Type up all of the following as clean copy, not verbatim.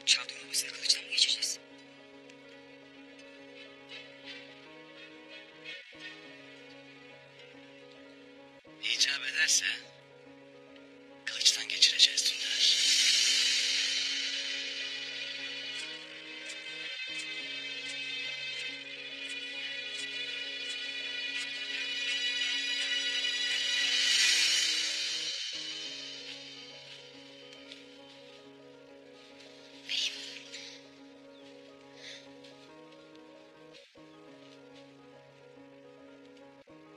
Şahdun babasıyla kılıçtan mı geçeceğiz? İcap ederse kılıçtan geçireceğiz Dündar. Beyim,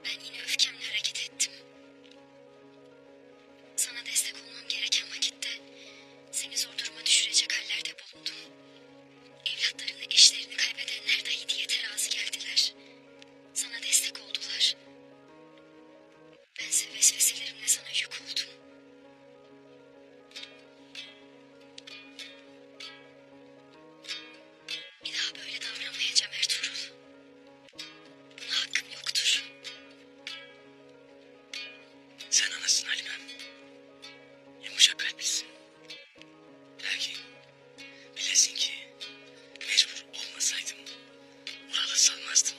ben yine öfkemle hareket ettim. Sana destek olmam gereken vakitte seni zor duruma düşürecek hallerde bulundum. Evlatlarını, eşlerini kaybedenler dahi diyete razı geldiler. Sana destek oldular. Bense vesveselerimle sana yük oldum. Bir daha böyle davranmayacağım Ertuğrul. Buna hakkım yoktur. Sen anasın Halimem. Yumuşak kalplisin. Lakin bilesin ki mecbur olmasaydım buralı salmazdım.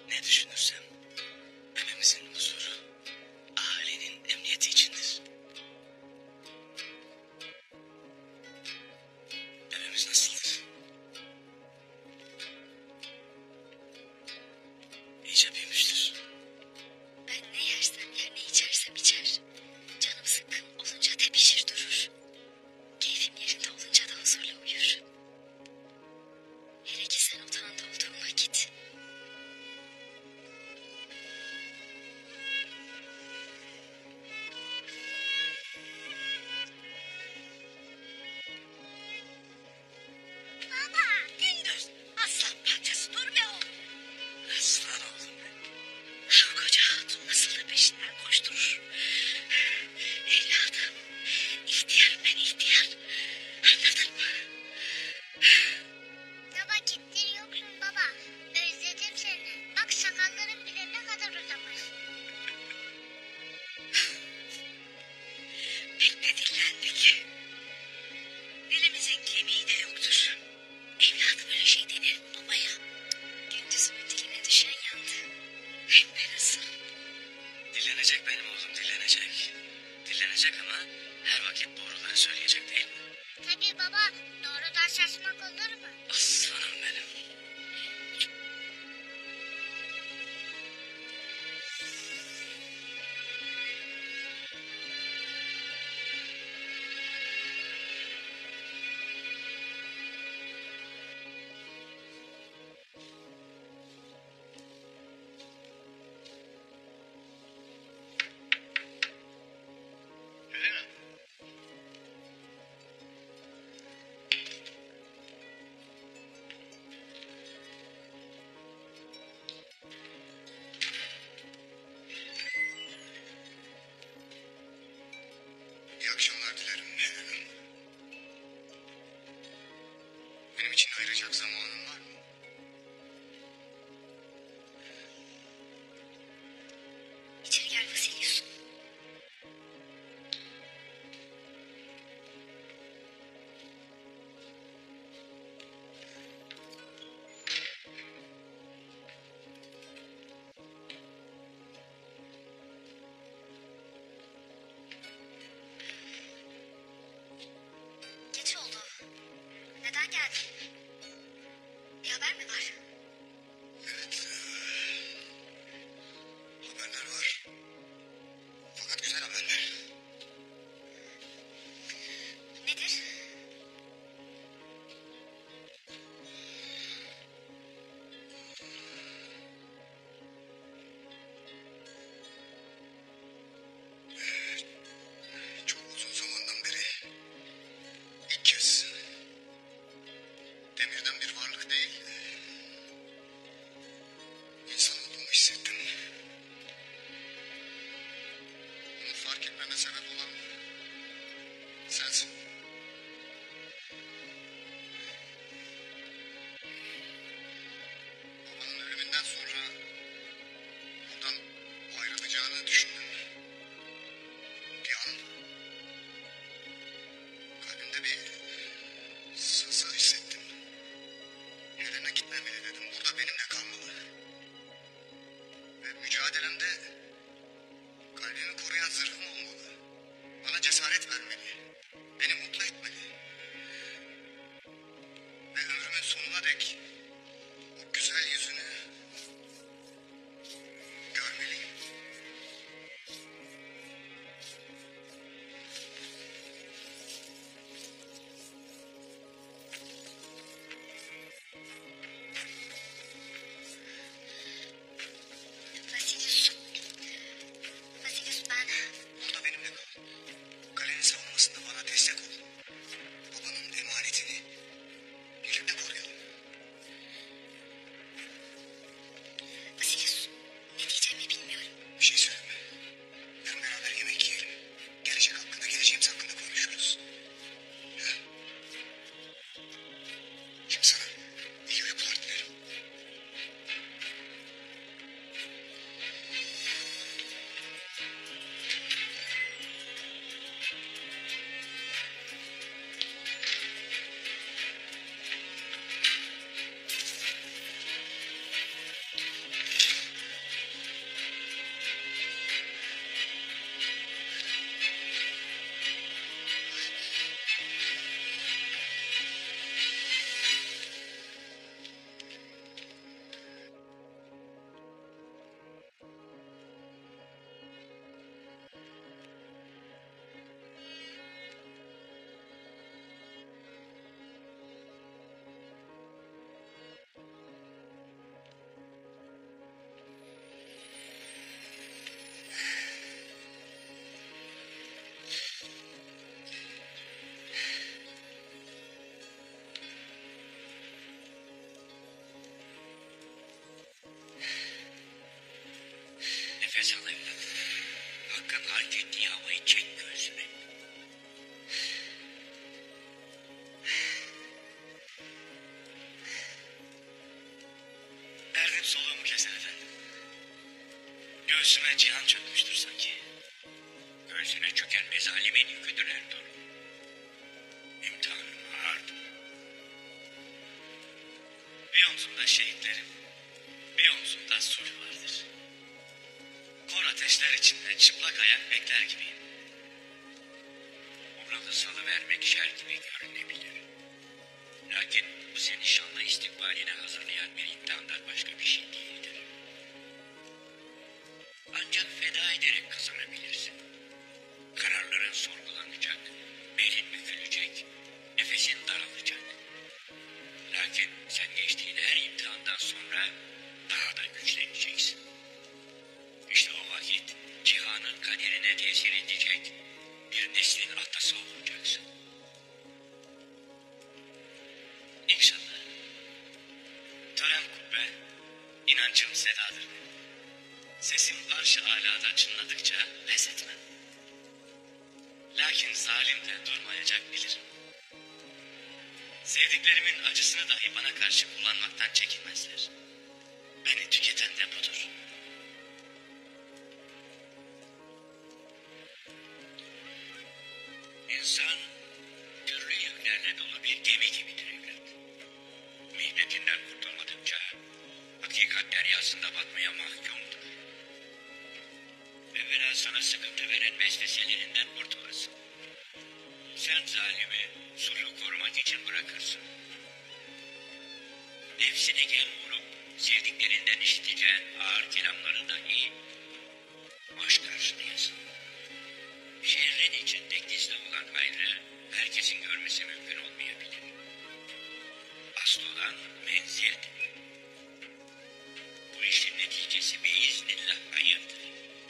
Ne düşünürsem evimizin huzuru, ailenin emniyeti içindir. Evimiz nasıldır? İyice büyümüştür. Ben ne yersem yer, ne içersem içer. Canım sıkkın olunca tepişir durur. Keyfim yerinde olunca da huzurla uyur. Hele ki sen otağında olduğun vakit. Baba! Gündüz! Aslan parçası dur be oğlum. Aslan oğlum benim. Şu koca hatun nasıl da peşinden koşturur. Evladım, ihtiyar ben ihtiyar. Anladın mı? Ne vakittir yoksun baba. Özledim seni. Bak sakalların bile ne kadar uzamış. Pek de dinlendik. Dilimizin kemiği de yoktur. Evladım öyle şey denir mi babaya? Gündüzümün diline düşen yandı. Hem de nasıl? Dillenecek benim oğlum, dillenecek. Dillenecek ama her vakit doğruları söyleyecek değil mi? Tabii baba. Doğrudan şaşmak olur mu? Aslanım benim. Helena. İyi akşamlar dilerim Helena. Benim için ayıracak zamanın var mı? İçeri gel Vasilius. Geç oldu. Neden geldin? Bir haber mi var? Evet. Haberler var. Fakat güzel haberler. Nedir? Çok uzun zamandan beri ilk kez Eser efendim. Göğsüme cihan çökmüştür sanki. Göğsüne çöken mezalimin yüküdür Ertuğrul. İmtihanım ağırdı. Bir omzumda şehitlerim, bir omzumda sulh vardır. Kor ateşler içinde çıplak ayak bekler gibiyim. Oralı salıvermek şer gibi görünebilir. Lakin bu seni şanlı istikbaline hazırlayan bir imtihandan başka bir şey değildir. Ancak feda ederek kazanabilirsin. Kararların sorgulanacak, belin bükülecek, nefesin daralacak. Lakin sen geçtiğin her imtihandan sonra daha da güçleneceksin. İşte o vakit cihanın kaderine tesir edecek bir neslin atası olacaksın. İnşallah. Tören kubbe, inancım sedadır benim. Sesim arş-ı alada çınladıkça pes etmem. Lakin zalim de durmayacak bilirim. Sevdiklerimin acısını dahi bana karşı kullanmaktan çekinmezler. Beni tüketen de budur. İnsan türlü yüklerle dolu bir gemi gibidir evlat. Mihnetinden kurtulmadıkça hakikat deryasında batmaya mahkumdur. Evvela sana sıkıntı veren vesveselerinden kurtulursun. Sen zalimi sulhu korumak için bırakırsın. Nefsine gel vurup sevdiklerinden işiteceğin ağır kelamları dahi hoş karşılayasın. Şehrin içinde gizli olan hayrı herkesin görmesi mümkün olmayabilir. Asıl olan menzildir. Bu işin neticesi biiznillah hayırdır.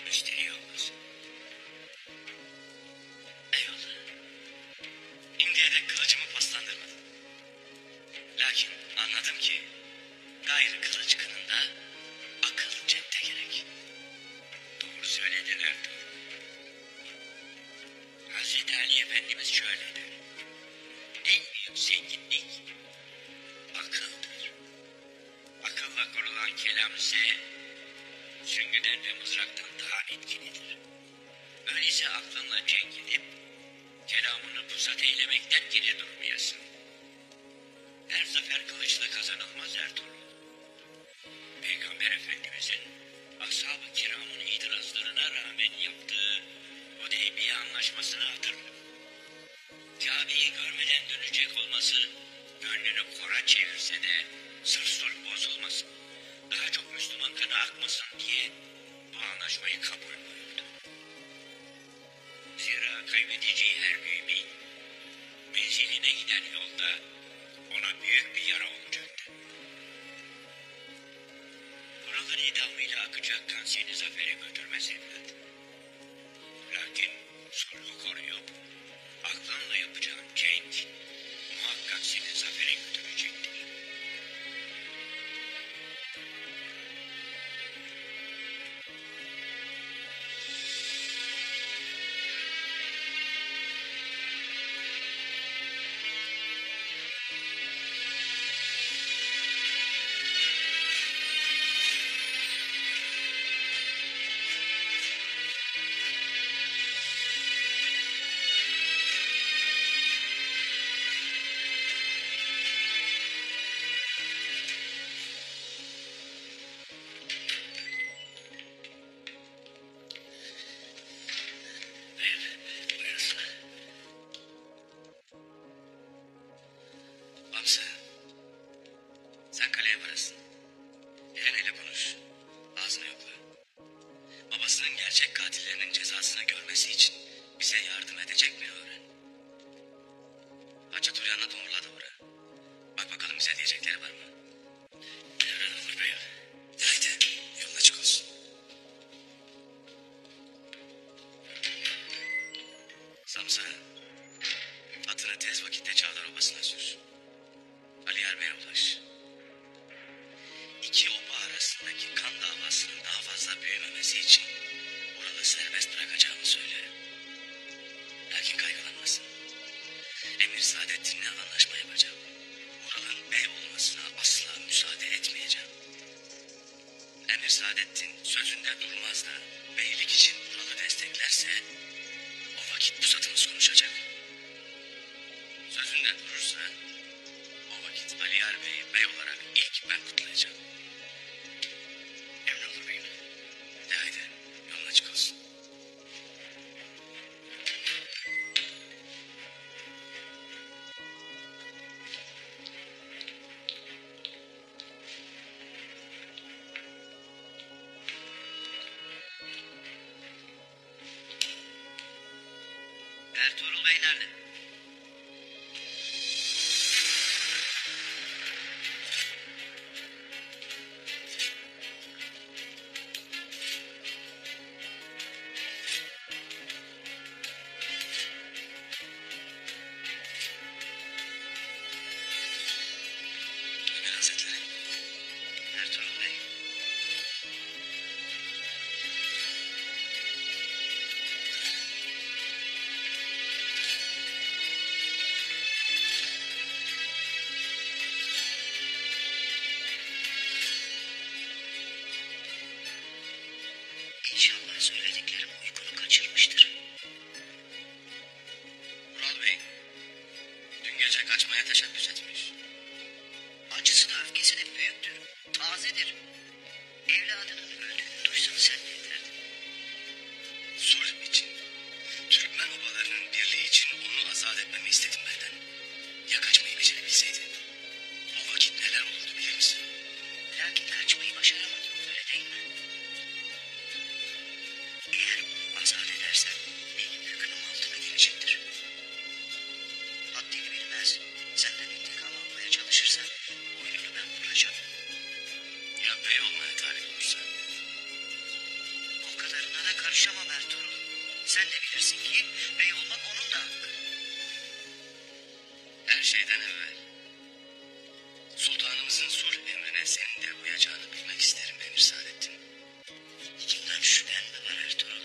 Müşteri olmasın. Eyvallah. İmdiye dek kılıcımı paslandırmadım. Lakin anladım ki gayrı kılıç kınında akıl cepte gerek. Doğru söyledin Ertuğrul. Hazreti Ali Efendimiz şöyle der. En büyük zenginlik akıldır. Akılla kurulan kelam ise süngüden ve mızraktan daha etkilidir. Öyleyse aklınla cenk edip kelamını pusat eylemekten geri durmayasın. Her zafer kılıçla kazanılmaz Ertuğrul. Peygamber Efendimizin ashab-ı kiramın itirazlarına rağmen yaptığı Hudeybiye anlaşmasını hatırla. Kabe'yi görmeden dönecek olması gönlünü kora çevirse de sırf sulh bozulmasın, daha çok Müslüman kanı akmasın diye bu anlaşmayı kabul buyurdu. Zira kaybedeceği her mümin menziline giden yolda ona büyük bir yara olacaktı. Buralar idamıyla akacak kan seni zafere götürmez evlat. Lakin sulhu koruyup aklınla yapacağın cenk muhakkak seni zafere götürecektir. Buyursun. Hamza, sen kaleye varasın. Dileneyle konuş. Ağzını yokla. Babasının gerçek katillerinin cezasını görmesi için bize yardım edecek mi öğren. Hacı Turyan'la Dumur'la da uğra. Bak bakalım bize diyecekleri var mı? Devran olur bey. Haydi yolun açık olsun. Samsa, atını tez vakitte Çağlar Obası'na sür. Ali Ermey'e ulaş. İki oba arasındaki kan davasının daha fazla büyümemesi için Ural'ı serbest bırakacağımı söyle. Lakin kaygılanmasın. Emir Saadettin'le anlaşma yapacağım. Ural'ın bey olmasına asla müsaade etmeyeceğim. Emir Saadettin sözünde durmaz da beylik için Vural'ı desteklerse o vakit pusatımız konuşacak. Sözünde durursa o vakit Aliyar Bey'i bey olarak ilk ben kutlayacağım. Emin olur beyim. De haydi yolun açık olsun. Ertuğrul Bey nerede? Emir Hazretleri. Ertuğrul Bey. İnşallah söylediklerim uykunu kaçırmıştır. Vural Bey dün gece kaçmaya teşebbüs etmiş. Acısı da öfkesi de büyüktür. Tazedir. Evladının öldüğünü duysan sen ne ederdin? Sulh için, Türkmen obalarının birliği için onu azat etmemi istedim benden. Ya kaçmayı becerebilseydi? O vakit neler olurdu bilir misin? Lakin kaçmayı başaramadın, öyle değil mi? Eğer onu azat edersen benim hükmüm altına gelecektir. Haddini bilmez, senden intikam almaya çalışırsa boynunu ben vuracağım. Ya bey olmaya talip olursa? O kadarına da karışamam Ertuğrul. Sen de bilirsin ki bey olmak onun da hakkı. Her şeyden evvel sultanımızın sulh emrine senin de uyacağını bilmek isterim Emir Saadettin. Bundan şüphen mi var Ertuğrul?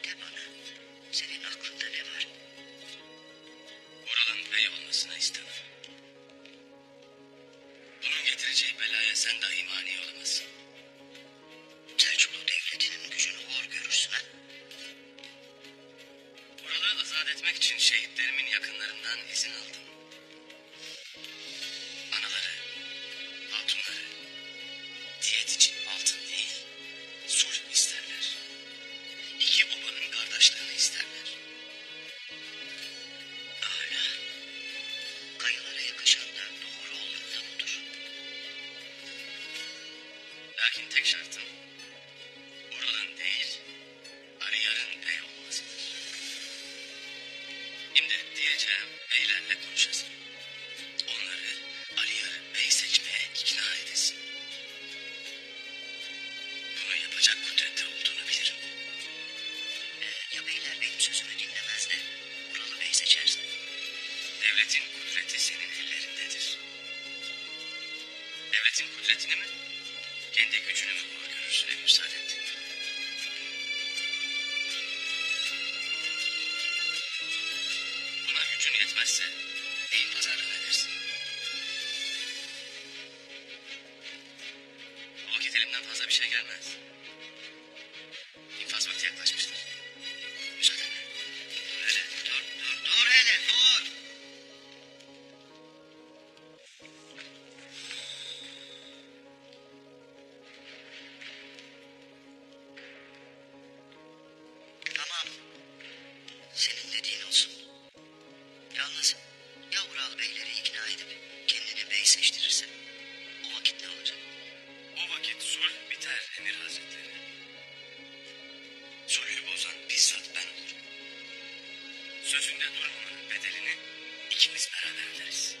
De bana, senin aklında ne var? Vural'ın bey olmasına istemem. Bunun getireceği belaya sen dahi mani olamazsın. Selçuklu devletinin gücünü hor görürsün ha? Vural'ı azat etmek için şehitlerimin yakınlarından izin aldım. Anaları, hatunları, diyet için altın değil, sulh isterler. İki obanın kardeşliğini isterler. Hala. Kayılara yakışan da doğru olan da budur. Lakin tek şartım, Vural'ın değil, Aliyar'ın bey olmasıdır. Şimdi diyeceğim, beylerle konuşasın. Onları Aliyar'ı bey seçmeye ikna edesin. Bunu yapacak kudrette olduğunu bilirim. Ya beyler benim sözümü dinlemez de Vural'ı bey seçerse? Devletin kudreti senin ellerindedir. Devletin kudretini mi, kendi gücünü mü hor görürsün Emir Saadettin? Buna gücün yetmezse neyin pazarlığını edersin? O vakit elimden fazla bir şey gelmez. İnfaz vakti yaklaşmıştır. Müsaadenle. Dur hele, dur hele, dur! Tamam. Senin dediğin olsun. Yalnız ya Vural beyleri ikna edip kendini bey seçtirirse o vakit ne olacak? O vakit sulh biter Emir Hazretleri. Sulhü bozan bizzat ben olurum. Sözünde durmamanın bedelini ikimiz beraber öderiz.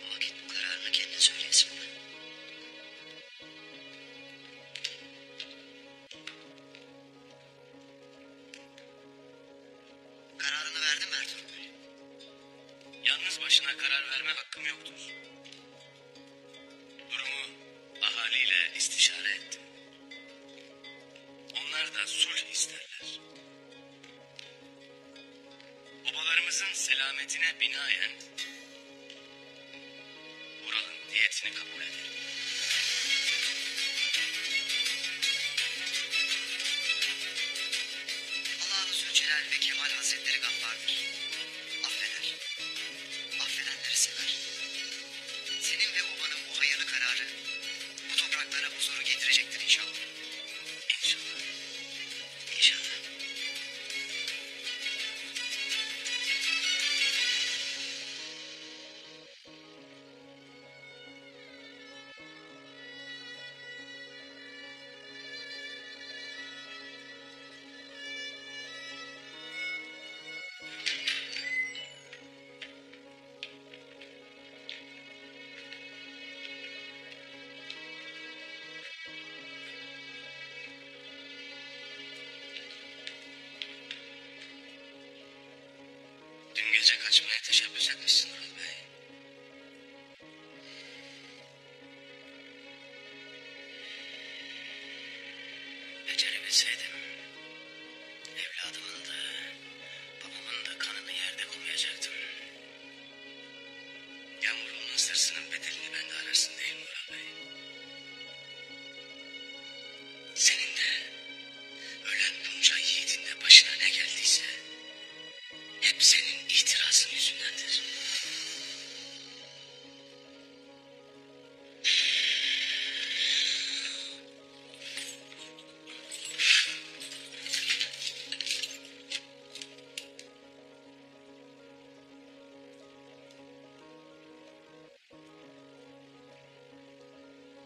O vakit bu kararını kendin söyleyesin bana. Kararını verdin mi Ertuğrul Bey? Yalnız başına karar verme hakkım yoktur. Durumu ahaliyle istişare ettim. Onlar da sulh isterler. Obalarımızın selametine binaen hepsini kabul ederim. Allah-u Zülcelal ve Kemal Hazretleri Gaffar'dır. Affeder. Affedenleri sever. Senin ve obanın bu hayırlı kararı bu topraklara huzuru getirecektir inşallah. İnşallah. İnşallah. Dün gece kaçmaya teşebbüs etmişsin Nurul Bey. Becerebilseydim evladımın da babamın da kanını yerde komayacaktım. Yağmurun sırtının bedelini ben de ararsın değil mi Nurul Bey? Senin de ölen bunca yiğidin de başına ne geldiyse hep senin itirazın yüzündendir.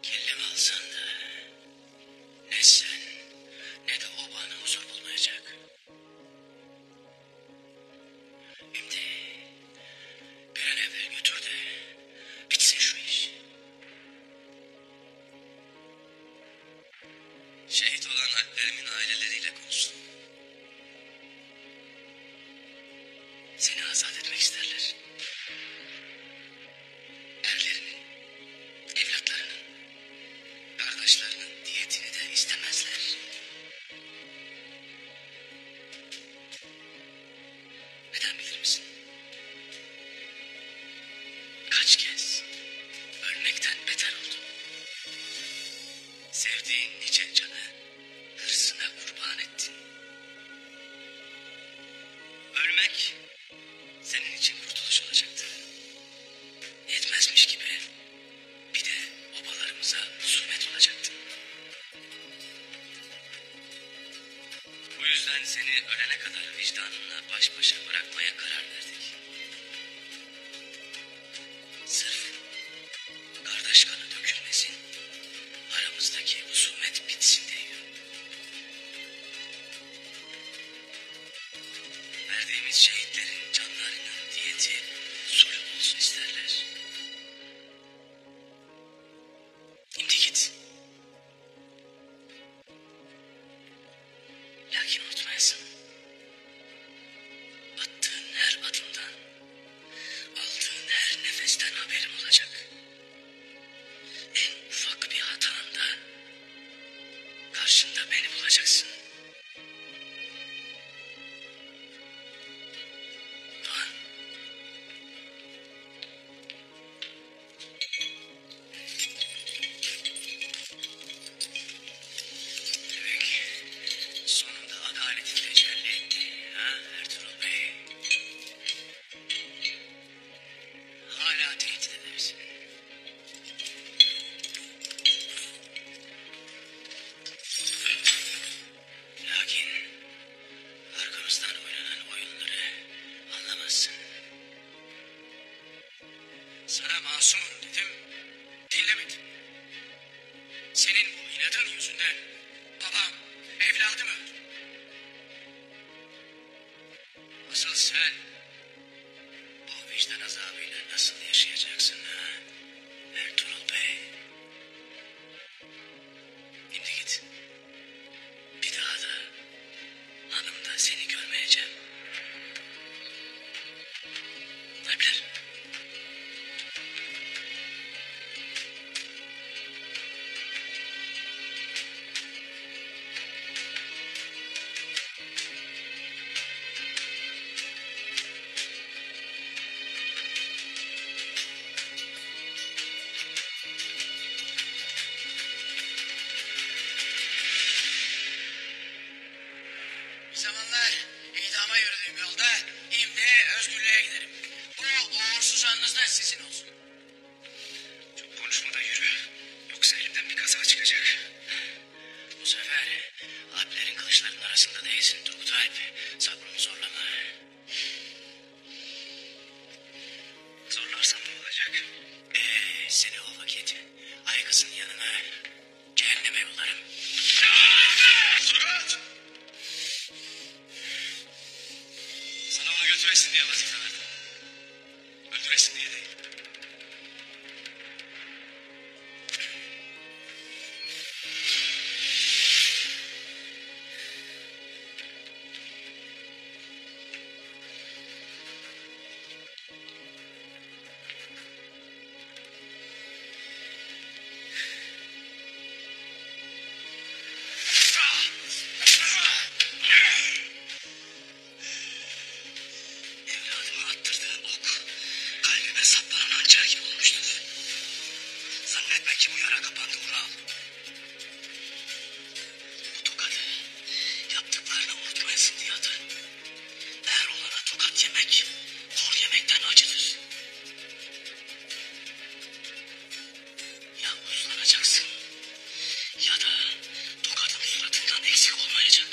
Kellemi alsan da ne sen ne de o bana huzur bulmayacak. Şimdi bir an evvel götür de bitsin şu iş. Şehit olan alplerimin aileleriyle konuştum. Seni azat etmek isterler. Erlerinin, evlatlarının, kardeşlerinin diyetini de istemezler. Neden bilir misin? Kaç kez ölmekten beter oldum. Sevdiğin nice canı hırsına kurban ettin. Ölmek senin için kurtuluş olacaktı. Yetmezmiş gibi bir de obalarımıza zulmet olacaktı. Bu yüzden seni ölene kadar vicdanınla baş başa bırakmaya karar verdik. Sırf kardeş kanı dökülmesin, aramızdaki husumet bitsin diye. Verdiğimiz şehitlerin canlarının diyeti sulh olsun isterler. Şimdi git. Lakin unutmayasın. Attığın her adımdan, aldığın her nefesten haberim olacak. En ufak bir hatanda karşında beni bulacaksın. Doğan. Demek sonunda adaletin tecelli etti, ha Ertuğrul Bey? Hala tehdit edersin. Lakin arkamızdan oynanan oyunları anlamazsın. Sana masumum dedim, dinlemedin. Senin bu inadın yüzünden babam, evladım öldü. Asıl sen bu vicdan azabıyla nasıl yaşayacaksın ha Ertuğrul Bey? Şimdi git. Bir daha da hanımda seni görmeyeceğim. Alpler. gördüğüm yolda hem de özgürlüğe giderim. Bu uğursuz anınız da sizin olsun. Çok konuşma da yürü. Yoksa elimden bir kaza çıkacak. Bu sefer alplerin kılıçlarının arasında değilsin Turgut Alp. Sabrımı zorlama. Zorlarsam ne olacak? Seni o vakit ay kızın yanına cehenneme yollarım. Turgut! Sana onu götüresin diye vazife verdim. Öldüresin diye değil. Evladıma attırdığın ok kalbime saplanan hançer gibi olmuştur. Zannetme ki bu yara kapandı Ural. Bu tokadı yaptıklarını unutmayasın diye atı. Eğer olana tokat yemek, hor yemekten acıdır. Ya uzlanacaksın ya da tokadın suratından eksik olmayacak.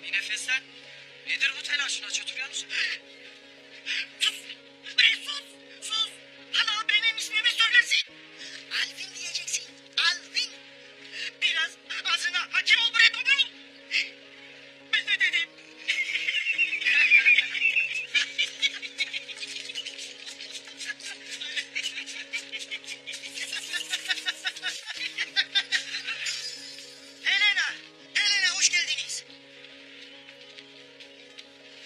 Bir nefesten. Nedir bu telaşın Hacı Turyans? Sus! Sus! Sus! Hala benim ismimi söylesin. Alvin diyeceksin. Alvin. Biraz ağzına hakim ol bre Kubru. Ben de dedim. Helena! Helena hoş geldiniz.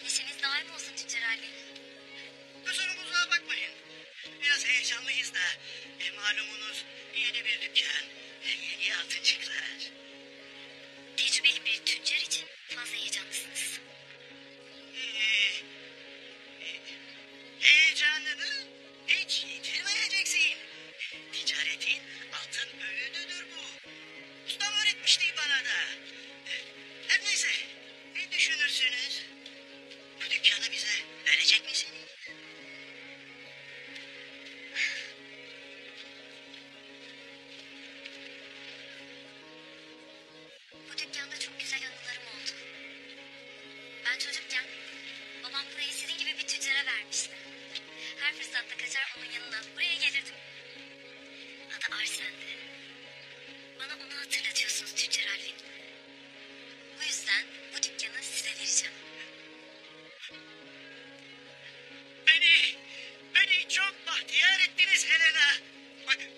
Neşeniz daim olsun Tüccar Ali. Kusurumuza bakmayın. Biraz heyecanlıyız da. Malumunuz yeni bir dükkan. Yeni altıncıklar. Tecrübeli bir tüccar için fazla heyecanlısınız. Heyecanını hiç yitirmeyeceksin. Ticaretin altın öğüdüdür bu. Ustam öğretmişti bana da. Her neyse ne düşünürsünüz? Bu dükkanı bize verecek misiniz? Bu dükkanda çok güzel anılarım oldu. Ben çocukken babam burayı sizin gibi bir tüccara vermişti. Her fırsatta kaçar onun yanına buraya gelirdim. Adı Arsen'di. Bana onu hatırlatıyorsunuz Tüccar Alvin. Bu yüzden bu dükkanı size vereceğim. Beni çok bahtiyar ettiniz Helena. Bakın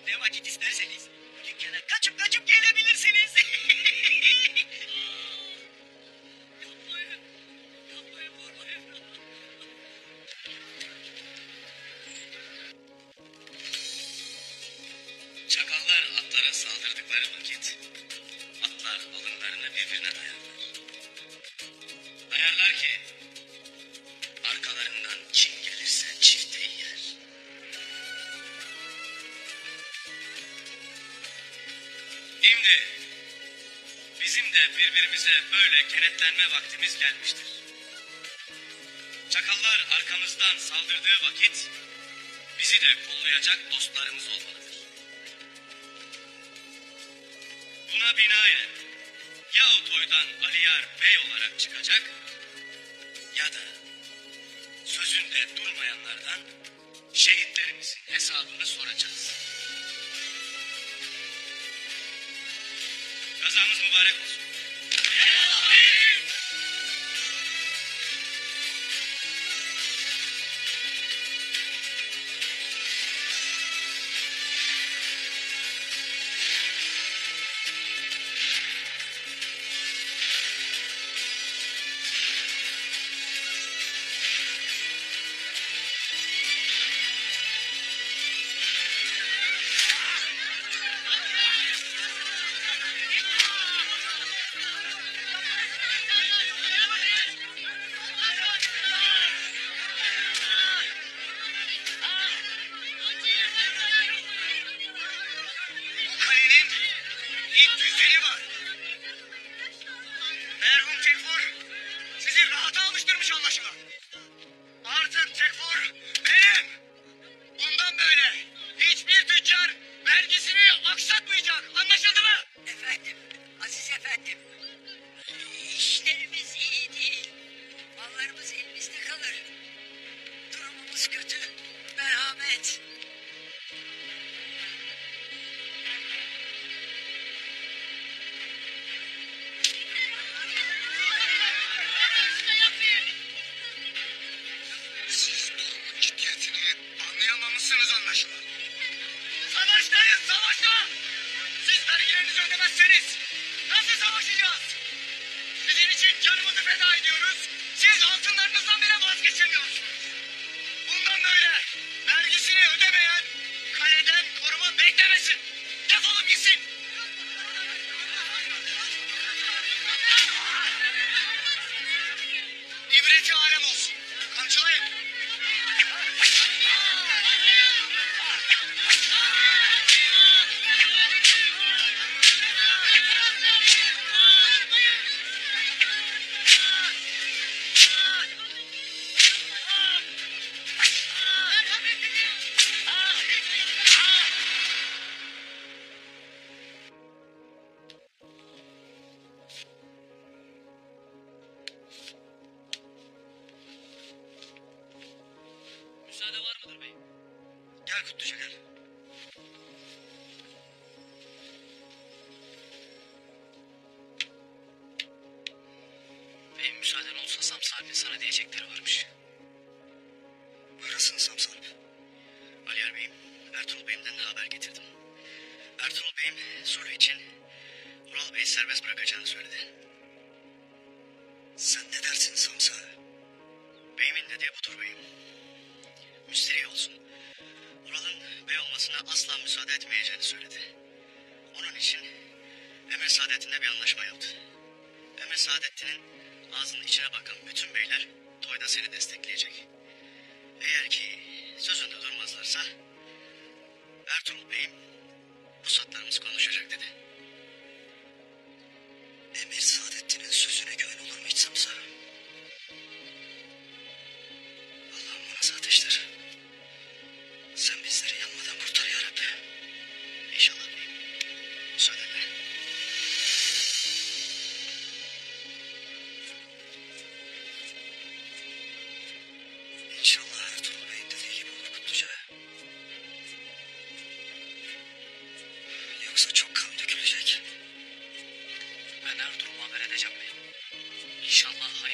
ne vakit isterseniz dükkana kaçıp gelebilirsiniz. Yapmayın. Yapmayın vurmayın. Çakallar atlara saldırdıkları vakit atlar alınlarını birbirine dayarlar. Dayarlar ki arkalarından kim gelirse çifteyi yer. Şimdi bizim de birbirimize böyle kenetlenme vaktimiz gelmiştir. Çakallar arkamızdan saldırdığı vakit bizi de kollayacak dostlarımız olmalıdır. Buna binaen ya o toydan Aliyar Bey olarak çıkacak ya da sözünde durmayanlardan şehitlerimizin hesabını soracağız. Kazamız mübarek olsun. Sayın Tekfur, benim. Bundan böyle hiçbir tüccar vergisini aksatmayacak. Anlaşıldı mı? Efendim, Aziz efendim. İşlerimiz iyi değil. Mallarımız elimizde kalır. Durumumuz kötü. Merhamet. Siz durumun ciddiyetini anlayamamışsınız anlaşılan. Savaştayız, savaşta! Siz vergilerinizi ödemezseniz nasıl savaşacağız? Sizin için canımızı feda ediyoruz. Siz altınlarınızdan bile vazgeçemiyorsunuz. Bundan böyle vergisini ödemeyen kaleden koruma beklemesin. Defolup gitsin. İbreti alem olsun. Kamçılayın. Müsaade var mıdır bey? Gel Kutluca gel. Beyim müsaaden olursa Samsalp'in sana diyecekleri varmış. Buyurasın Samsalp. Aliyar Bey'im, Ertuğrul Bey'imden de haber getirdim. Ertuğrul Bey'im sulh için Ural Bey'i serbest bırakacağını söyledi. Sen ne dersin Samsa? Beyimin dediği budur beyim. Müsterih olsun. Ural'ın bey olmasına asla müsaade etmeyeceğini söyledi. Onun için Emir Saadettin'le bir anlaşma yaptı. Emir Saadettin'in ağzının içine bakan bütün beyler toyda seni destekleyecek. Eğer ki sözünde durmazlarsa Ertuğrul Bey'im pusatlarımız konuşacak dedi. Emir Saadettin'in sözüne güven olur mu hiç Samsa? Allah'ım bana ateşler. Sen bizleri yanmadan kurtar ya Rabbi. İnşallah beyim. Müsaadenle. İnşallah Ertuğrul Bey'in dediği gibi olur Kutluca. Yoksa çok kan dökülecek. Ben Ertuğrul'a haber edeceğim beyim. İnşallah hayır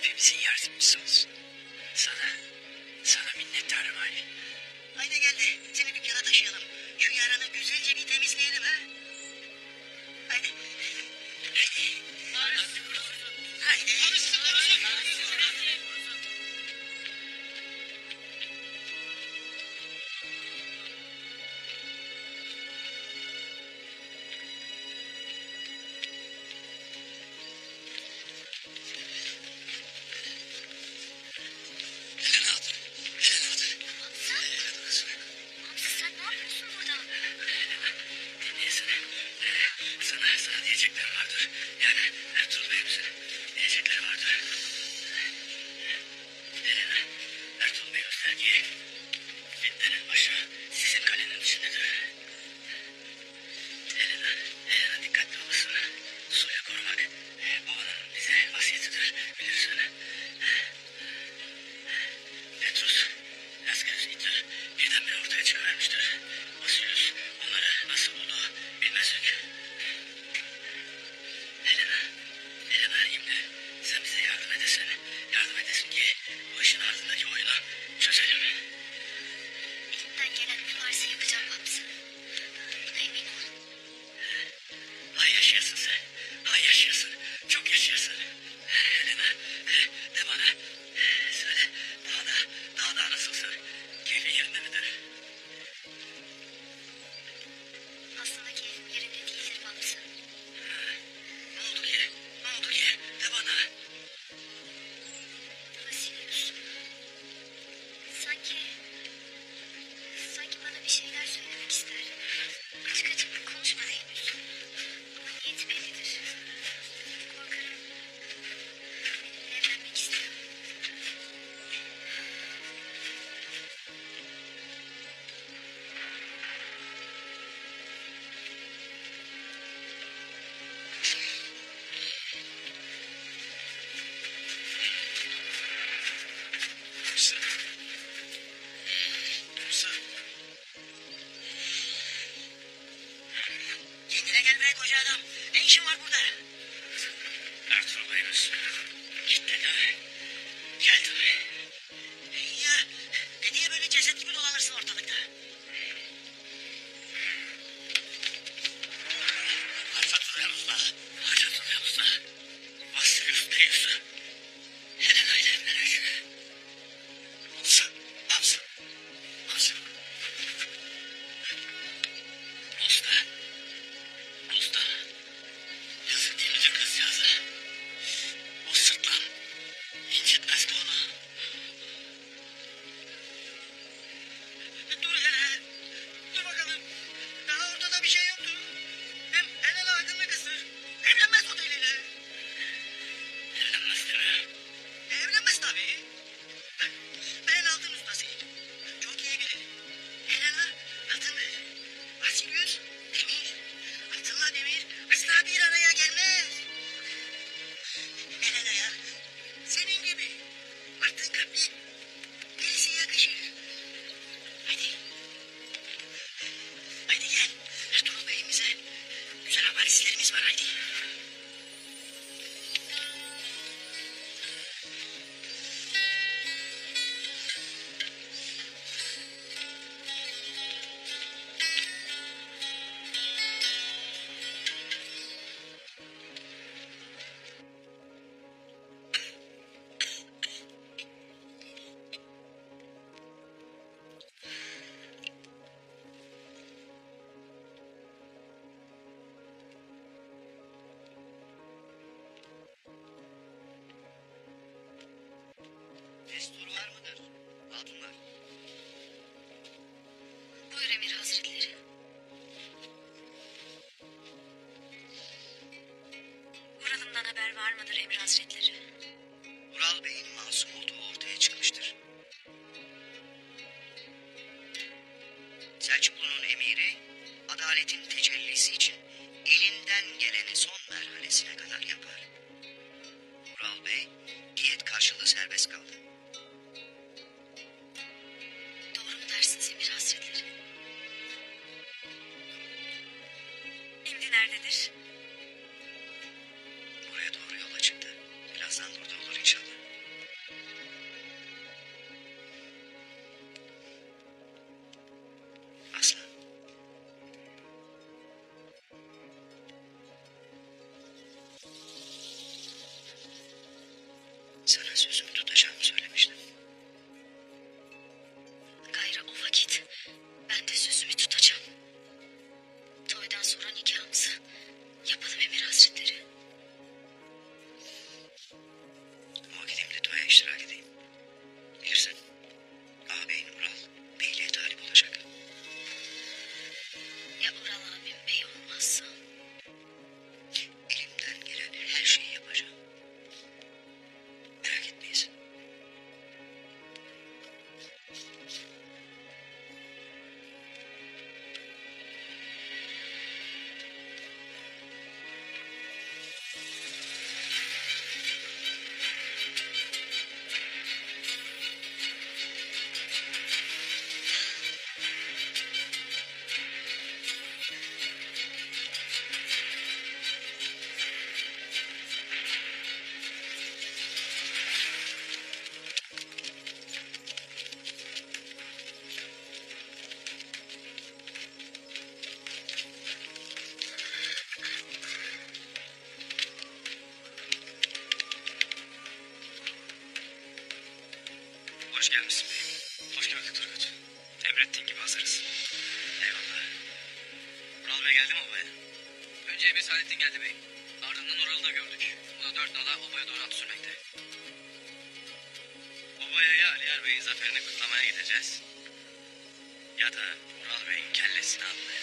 hepimizin yardımcısı olsun. Sana minnettarım Ali. Haydi gel de seni dükkana taşıyalım. Şu yaranı güzelce bir temizleyelim ha. Haydi. Haydi. Elena otur. Elena otur. Hamza sen ne yapıyorsun burada? Dinleyesene. Sana diyeceklerim vardır. Yani Ertuğrul Bey'imizin diyecekleri vardır. Elena, Ertuğrul Bey göster ki fitnenin başı sizin kalenin içindedir. Elena dikkatli olmasın. Suyu korumak babanın bize vasiyetidir. Bilirsin. Petrus, Lascaris iti birdenbire ortaya çıkıvermiştir. Basilius onları nasıl buldu bilmezdik. Elena şimdi sen bize yardım edesin. Yardım edesin ki bu işin ardındaki oyunu çözelim. Elimden gelen ne varsa yapacağım Hamza. Buna emin ol. Hay yaşayasın sen. Hay yaşayasın. Çok yaşayasın. Elena, de bana. Söyle, daha nasılsın? Keyfin yerinde midir? Aslında keyfim yerinde değildir Hamza. Ne oldu ki? Ne oldu ki? De bana. Vasilius. Sanki bana bir şeyler söylemek ister. Açık açık konuşmadı henüz. Ama niyeti bellidir. Korkarım benimle evlenmek istiyor. Musa. Kendine gel be koca adam. Ne işin var burada? Ertuğrul Bey'imiz gitti değil mi? Geldi mi? Ya ne diye böyle ceset gibi dolanırsın ortalıkta? Hatırlıyorsunuzda. Vasilius Deus'u Helena ile evlenecek. Hamza. Usta. Yazık değil midir kızcağıza? O sırtlan incitmezdi onu. Dur hele. Dur bakalım. Daha ortada bir şey yoktu. Hem Helena akıllı kızdır. Evlenmez o deliyle. Evlenmez değil mi? Evlenmez tabii. Ben altın ustasıyım. Çok iyi bilirim. Helena altındır. Vasilius demir. Altınla demir asla bir araya gelmez. Helena'ya senin gibi altın kalpli birisi yakışır. Hadi. Haydi gel. Ertuğrul Bey'imize güzel habercilerimiz var haydi. Destur var mıdır? Hatunlar. Buyur Emir Hazretleri. Ural'ımdan haber var mıdır Emir Hazretleri? Ural Bey'in masum olduğu ortaya çıkmıştır. Selçuklu'nun emiri adaletin tecellisi için elinden geleni son merhalesine kadar yapar. Ural Bey diyet karşılığı serbest kaldı. Doğru mu dersiniz Emir Hazretleri? Şimdi nerededir? Buraya doğru yola çıktı. Birazdan burada olur inşallah. Sana sözümü tutacağımı söylemiştim. Gayrı o vakit ben de sözümü tutacağım. Toydan sonra nikahımızı yapalım Emir Hazretleri. Ama gideyim de toya iştirak edeyim. Bilirsin ağabeyin Ural beyliğe talip olacak. Ya Ural abim bey olmazsa? Elimden gelen her şeyi yapacağım. Merak etmeyesin. Hoş gelmişsin beyim. Hoş gördük Turgut. Emrettiğin gibi hazırız. Eyvallah. Ural Bey geldi mi obaya? Önce Emir Saadettin geldi bey. Ardından Ural'ı da gördük. O da 4 nala obaya doğru at sürmekte. Obaya ya Aliyar Bey'in zaferini kutlamaya gideceğiz. Ya da Ural Bey'in kellesini almaya.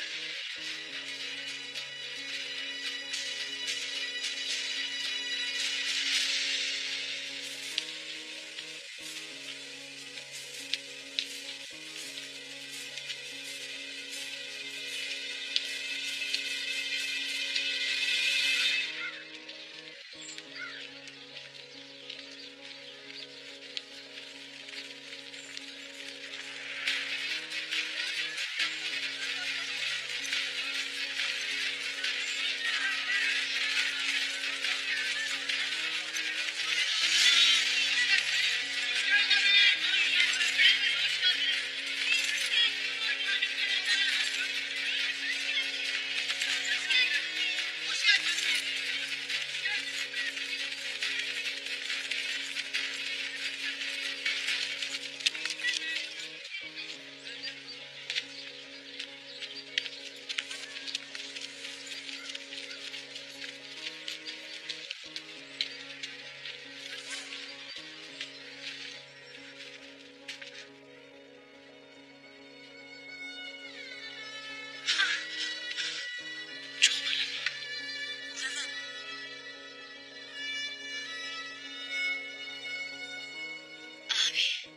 Abi,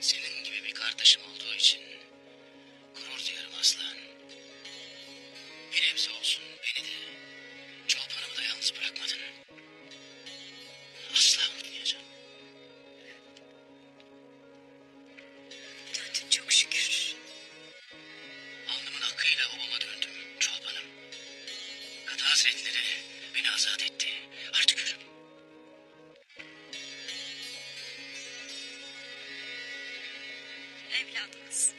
Senin gibi bir kardeşim olduğu için gurur duyarım aslan. Bir nebze olsun beni de, Çolpan'ımı da yalnız bırakmadın. Asla unutmayacağım. döndün çok şükür. Alnımın hakkıyla obama döndüm Çolpan'ım. Kadı Hazretleri beni azat etti. Artık hürüm. Evladımız.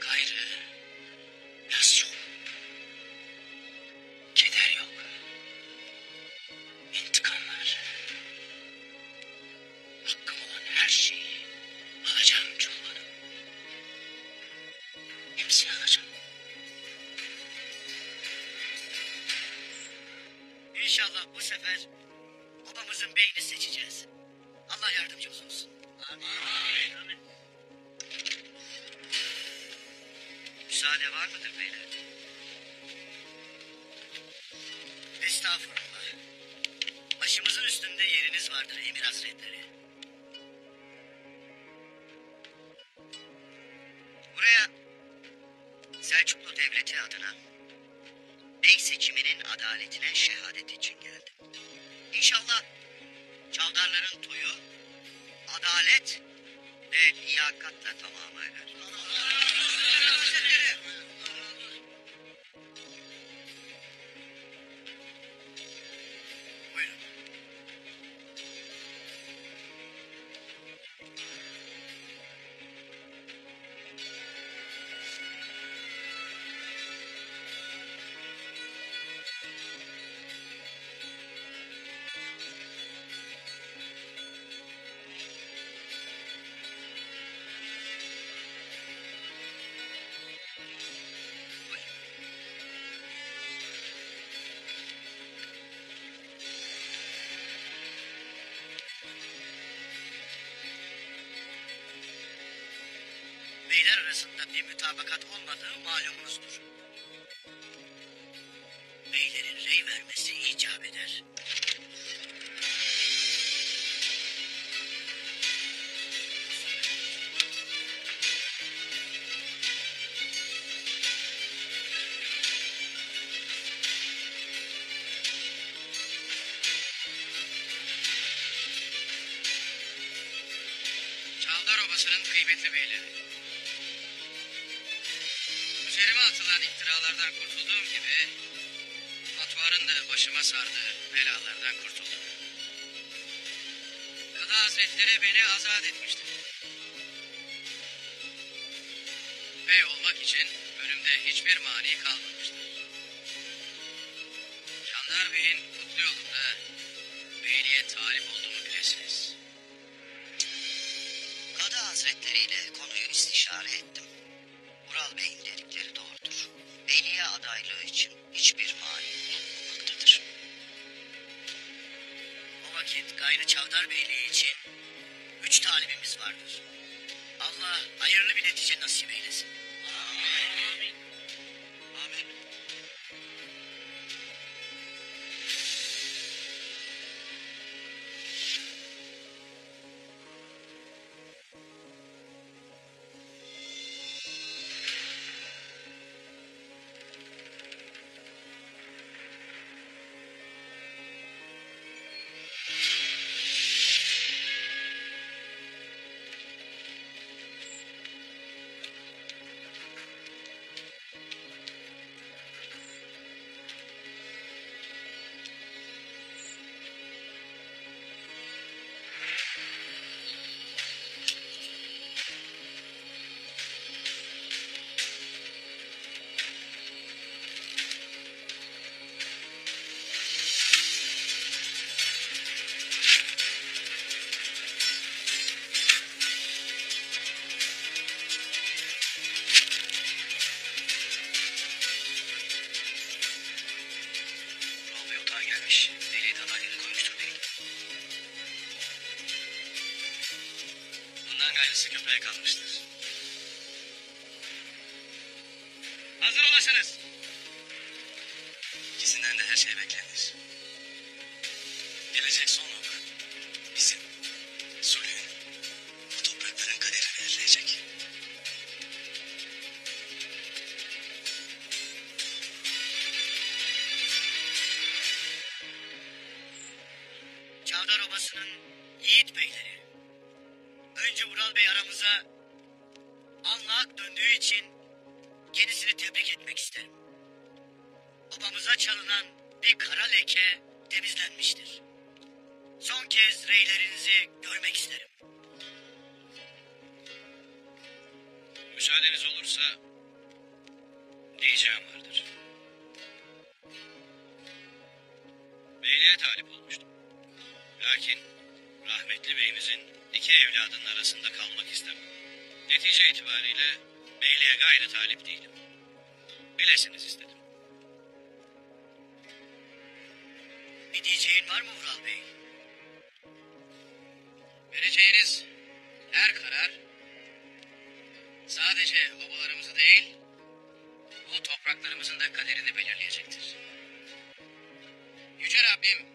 Gayrı yas yok. Keder yok. İntikamlar. Hakkım olan her şeyi alacağım Çolpan'ım. Hepsini alacağım. İnşallah bu sefer babamızın beyni seçeceğiz. Allah yardımcımız olsun. Amin. Müsaade var mıdır beyler? Estağfurullah. Başımızın üstünde yeriniz vardır Emir Hazretleri. Buraya Selçuklu Devleti adına bey seçiminin adaletine şehadet için geldim. İnşallah çavdarların toyu adalet ve liyakatla tamama erer. Buyurun. arasında bir mütabakat olmadığı malumunuzdur. Beylerin rey vermesi icap eder. Çavdar Obası'nın kıymetli beyleri. Üzerime atılan iftiralardan kurtulduğum gibi Matuhar'ın da başıma sardığı belalardan kurtuldum. Kadı Hazretleri beni azat etmiştir. Bey olmak için önümde hiçbir mani kalmamıştır. Candar Bey'in kutlu yolunda beyliğe talip olduğumu bilesiniz. Kadı Hazretleri ile konuyu istişare ettim. Ural Bey'in dedikleri doğrudur. Beyliğe adaylığı için hiçbir mani bulunmamaktadır. O vakit gayrı Çavdar Beyliği için 3 talibimiz vardır. Allah hayırlı bir netice nasip eylesin. Amin. Amin. Ural Bey otağa gelmiş. Deliğe de adayları koymuştur bey. Bundan gayrısı köpeğe kalmıştır. Hazır olasınız. İkisinden de her şey beklenir. Gelecek son ok bizim, Sulh'ün, bu toprakların kaderini belirleyecek. Çavdar Obası'nın yiğit beyleri. Önce Ural Bey aramıza anlak döndüğü için kendisini tebrik etmek isterim. Obamıza çalınan bir kara leke temizlenmiştir. Son kez reylerinizi görmek isterim. Müsaadeniz olursa diyeceğim vardır. Beyliğe talip olmuştum. Lakin rahmetli beyimizin 2 evladının arasında kalmak istemem. Netice itibariyle beyliğe gayrı talip değilim. Bilesiniz istedim. Bir diyeceğin var mı Ural Bey? Vereceğiniz her karar sadece obalarımızı değil, bu topraklarımızın da kaderini belirleyecektir. Yüce Rabbim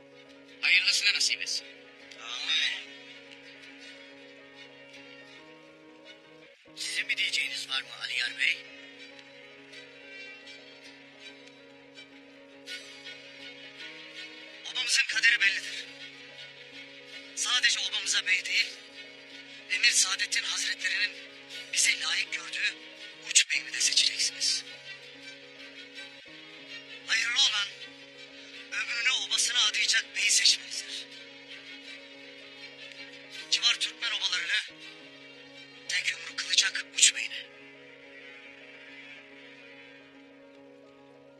hayırlısını nasip etsin. Amin. Sizin bir diyeceğiniz var mı Aliyar Bey? Obamızın kaderi bellidir. Sadece obamıza bey değil, Emir Saadettin Hazretlerinin bize layık gördüğü uç beyini de seçeceksiniz. Hayırlı olan ömrünü obasına adayacak beyi seçmenizdir. Civar Türkmen obalarını tek yumruk kılacak uç beyine.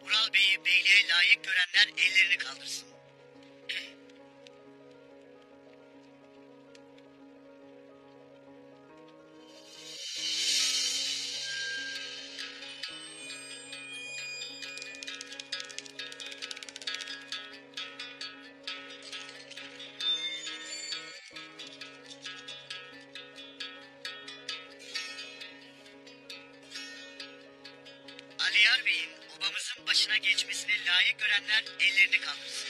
Ural Bey'i beyliğe layık görenler ellerini kaldırsın. Aliyar Bey'in obamızın başına geçmesini layık görenler ellerini kaldırsın.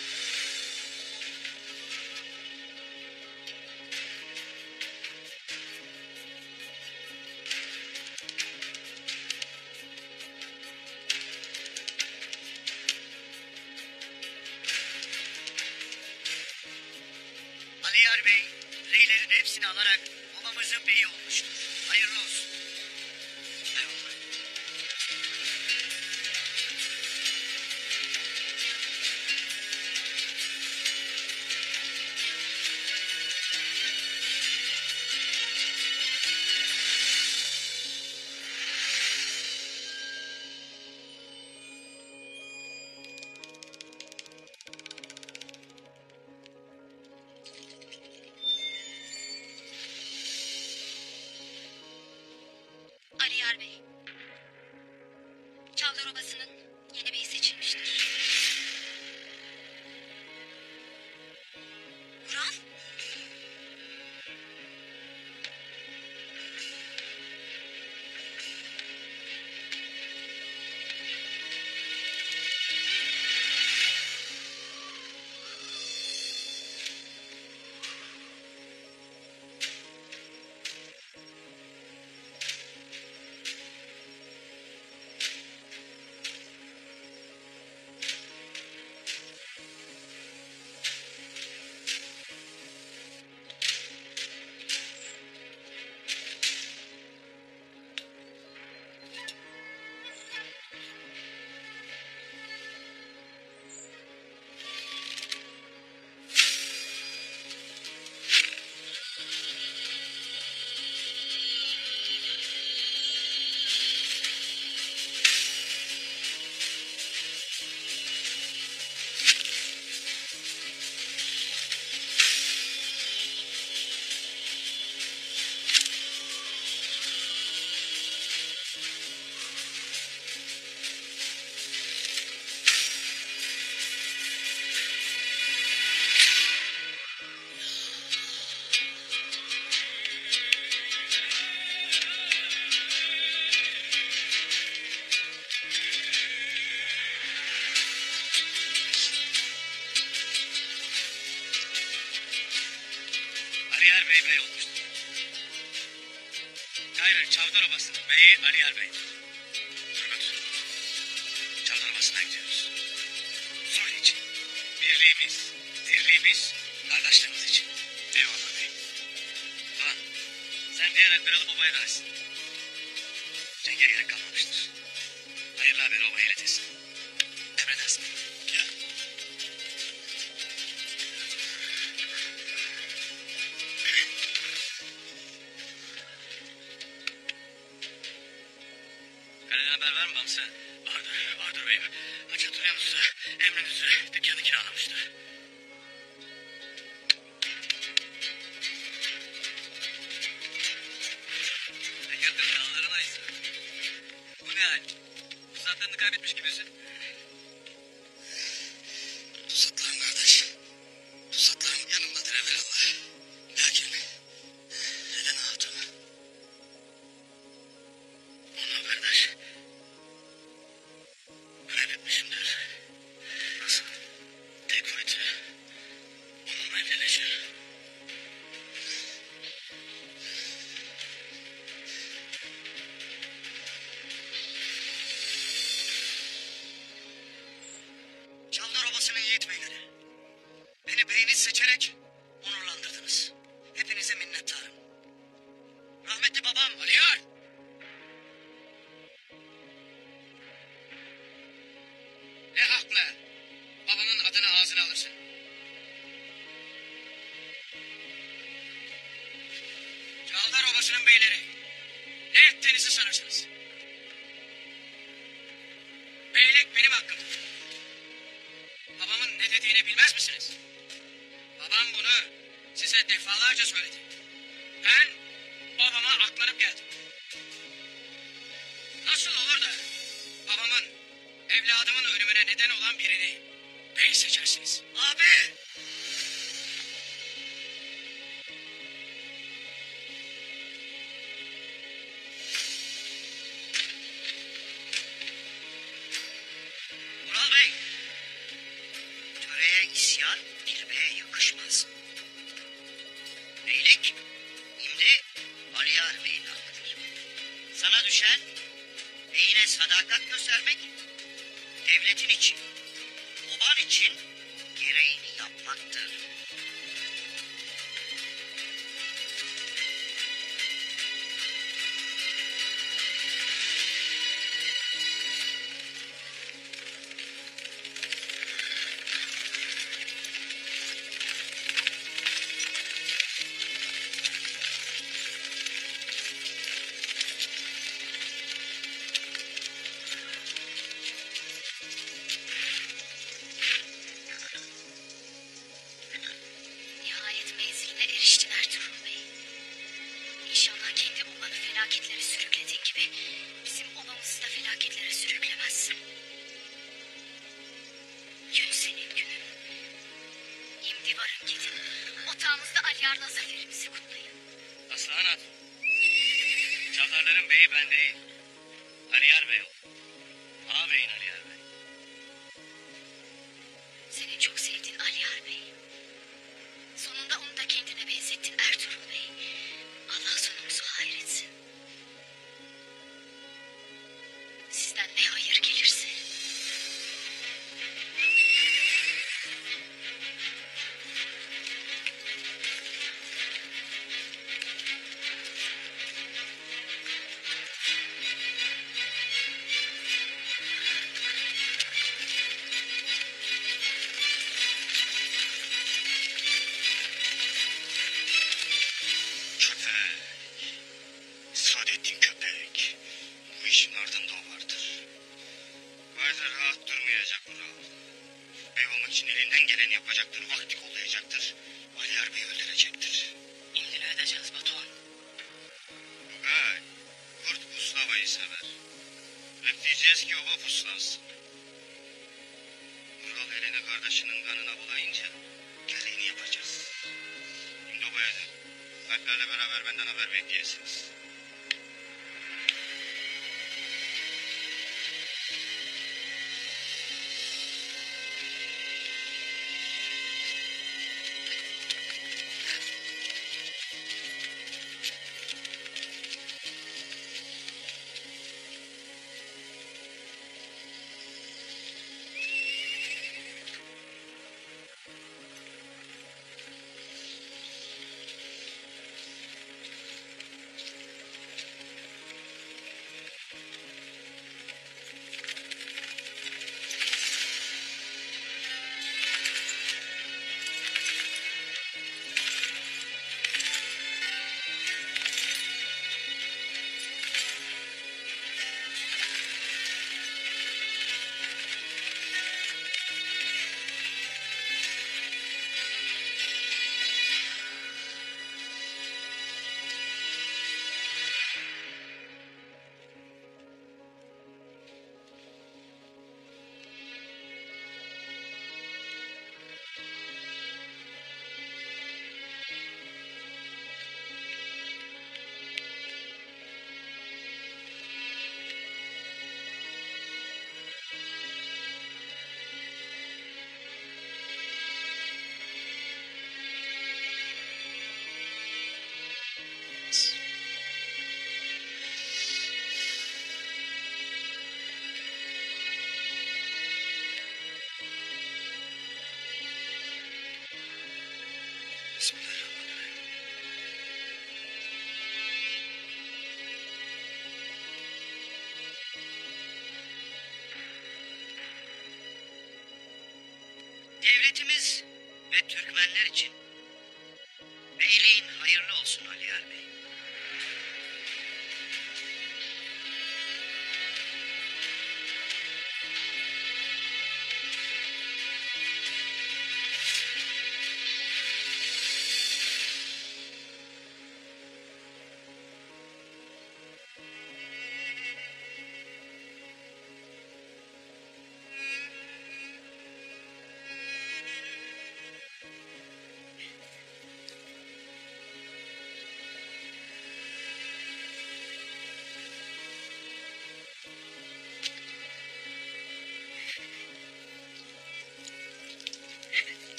Aliyar Bey, reylerin hepsini alarak obamızın beyi olmuştur. Hayırlı olsun. Eyvallah. Aliyar Bey. Çavdar Obası'nın yeni beyi seçilmiştir. Vural? Aliyar Bey bey olmuştur. Hayır, Çavdar Obası'nın beyi Aliyar Bey. Turgut, Çavdar Obası'na gidiyoruz. Sulh için, birliğimiz, dirliğimiz, kardeşliğimiz için. Eyvallah bey. Doğan, sen diğer elbir alıp obaya dönesin. Cenge gerek kalmamıştır. Hayırlı haberi obaya iletesin. Emredersin. Ya. Kaleden haber var mı Bamsı? Vardır beyim. Hacı hatırlıyor musun? Emrinizi dükkanı kiralamıştır. Hayırdır dağların ayısı? Bu ne hal? Pusatlarını kaybetmiş gibisin. Pusatlarım kardeş. Pusatlarım yanımdadır evvelallah. Lakin neden hatun? Onu kardeş. Kaybetmişimdir. Nasıl? Tek kuvveti onunla evleneceğim. Çavdar Obası'nın yiğit beyleri. Beni beyiniz seçerek onurlandırdınız. Hepinize minnettarım. Rahmetli babam Aliyar. Ne hakla? Babamın adını ağzına alırsın. Çavdar Obası'nın beyleri. Ne ettiğinizi sanırsınız. Beylik benim hakkım. Babamın ne dediğini bilmez misiniz? Babam bunu size defalarca söyledi. Ben babama aklanıp geldim. Nasıl olur da babamın, evladımın ölümüne neden olan birini bey seçersiniz? Abi! devletin için, oban için gereğini yapmaktır. Nihayet menziline eriştin Ertuğrul Bey. İnşallah kendi obanı felaketlere sürüklediğin gibi bizim obamızı da felaketlere sürüklemezsin. Gün senin günün. Şimdi varın gidin. Otağımızda Alyar'la zaferimizi kutlayın. Aslan at. Çavdarların beyi ben değil. Aliyar Bey o. Ağabeyin Aliyar Bey. Senin çok sevdiğin Alyar Bey. Sonunda onu da kendine benzettin Ertuğrul Bey. Allah sonumuzu hayretsin. Sizden ne hayır gelirse. Köpek. Saadettin köpek. Bu işin ardında o vardır. Vardır, rahat durmayacak bu rahat. Bey olmak için elinden geleni yapacaktır. Vakti kollayacaktır. Aliyar Bey'i öldürecektir. İndi ne edeceğiz Batuhan? Tugay, kurt puslamayı sever. Bekleyeceğiz ki oba puslansın. Vural elini kardeşinin kanına bulayınca gereğini yapacağız. Şimdi obaya dön. Alplerle beraber benden haber bekleyesiniz. Bismillahirrahmanirrahim. Devletimiz ve Türkmenler için beyliğin hayırlı olsun Aliyar Bey.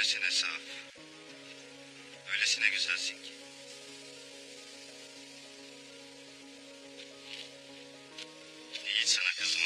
öylesine saf, öylesine güzelsin ki. Yiğit sana kızdı.